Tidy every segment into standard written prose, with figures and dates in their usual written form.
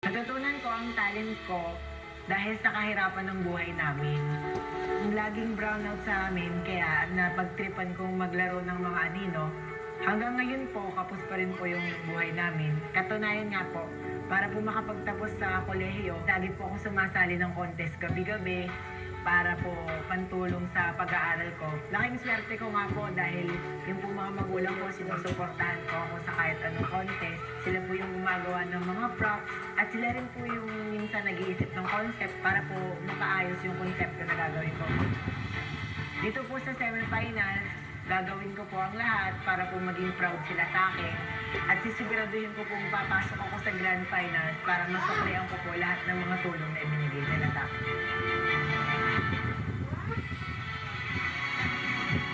Natutunan ko ang talent ko dahil sa kahirapan ng buhay namin. Yung laging brownout sa amin, kaya napagtripan kong maglaro ng mga anino. Hanggang ngayon po, kapos pa rin po yung buhay namin. Katunayan nga po, para po makapagtapos sa kolehiyo, lagi po ako sumasali ng contest gabi-gabi para po pantulong sa pag-aaral ko. Laking swerte ko nga po dahil yung po mga magulang ko, sinusuportahan ko ako sa kahit anong contest. Sila po yung gumagawa ng mga props at sila rin po yung minsan nag-iisip ng concept para po makaayos yung konsepto na gagawin ko. Dito po sa semifinals, gagawin ko po ang lahat para po maging proud sila sa akin. At sisiguraduhin ko pong papasok ako sa grand finals para masuklihan ko po lahat ng mga tulong na ibinigay nila sa akin.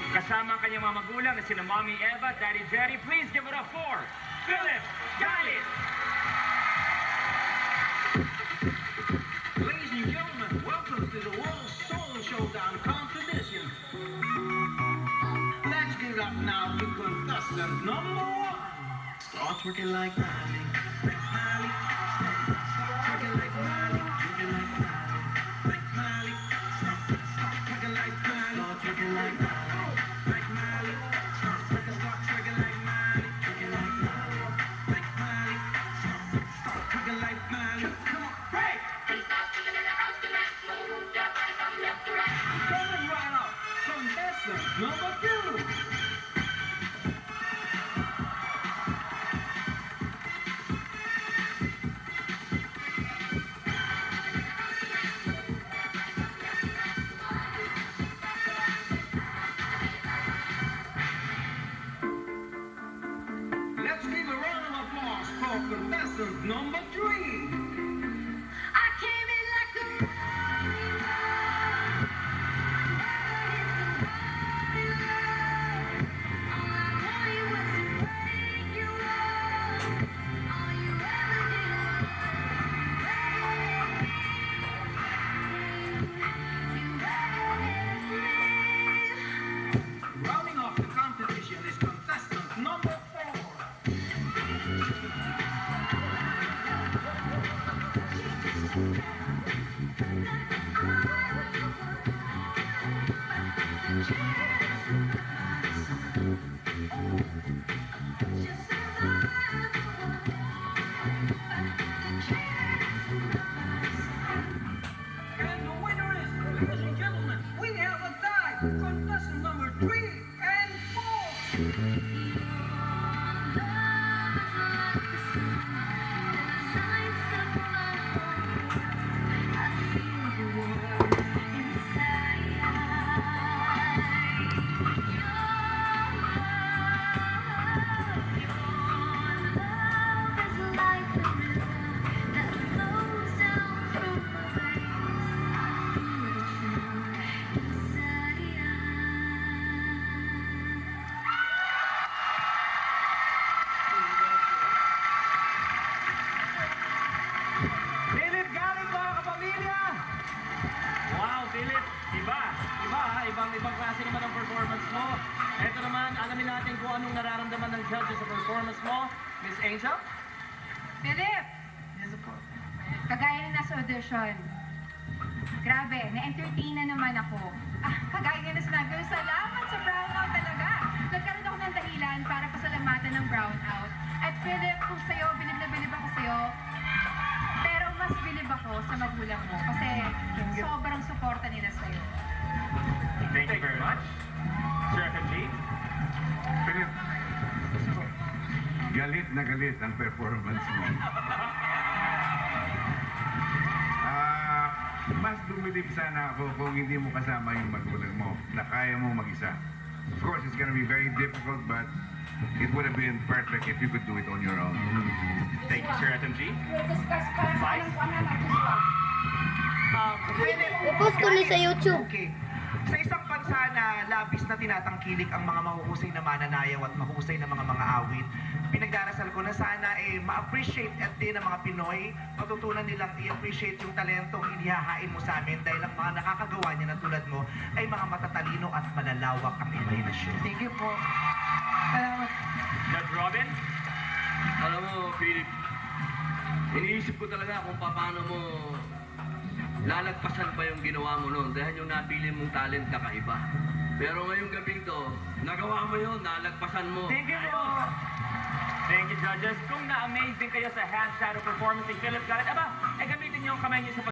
Kasama ang kanyang mga magulang na sina Mommy Eva, Daddy Jerry. Please give it up for Philip Galit! Ladies and gentlemen, welcome to the World Soul Showdown competition. Let's give it up now to contestant number 1. Start twerking like Miley. Miley. Twerking like Miley. Twerking like Miley. Like Miley. Stop twerking like Miley. Start twerking like Miley. Like Miley. Start twerking like Miley. Twerking like Miley. Like Miley. Start twerking like Miley. Come on, break! Coming right up, contestant number 2. Let's give a round of applause for contestant number 3. I came in like a all I wanted was to break your heart. All you ever did Rounding off the competition is contestant number 4. And the winner is, ladies and gentlemen, we have a tie. Contestant number 3 and 4. Philip Galit, mga kapamilya! Wow, Philip! Iba! Iba ha? Ibang klase naman ang performance mo. Ito naman, alamin natin kung anong nararamdaman ng judges sa performance mo. Miss Angel? Philip! Kagaya na nasa audition. Grabe, na-entertain na naman ako. Kagaya nga na sinabi ko, salamat sa brownout talaga. Nagkaroon ako ng dahilan para pasalamatan ng brownout. At Philip, kung sa'yo, bilib na bilib ako sa'yo. Pero mas bilib ako sa magulang mo kasi sobrang suporta nila sa'yo. Thank you very much. Sir FMG? Philip, galit na galit ang performance mo. Mas dumilip sana ako kung hindi mo kasama yung magulang mo na kaya mo mag-isa. Of course, it's gonna be very difficult, but it would have been perfect if you could do it on your own. Thank you, Sir FMG. Five? I-post ko na sa YouTube. Okay. Sa isang bansa na labis na tinatangkilik ang mga mahuhusay na mananayaw at mahusay na mga awit, pinagdarasal ko na sana ma-appreciate at din ng mga Pinoy, matutunan nilang i-appreciate yung talentong inihahain mo sa amin dahil ang mga nakakagawa niya na tulad mo ay mga matatalino at malalawak ang imahinasyon. Thank you po. Salamat. Judge Robin? Alam mo, Philip, iniisip ko talaga kung paano mo lalagpasan pa yung ginawa mo noon dahil yung napili mong talent kakaiba. Pero ngayong gabing to, nagawa mo yun, nalagpasan mo. Thank you po. Thank you, judges. Kung na-amaze din kayo sa hand shadow performance ni Philip Garrett, aba, gamitin niyo ang kamay niyo sa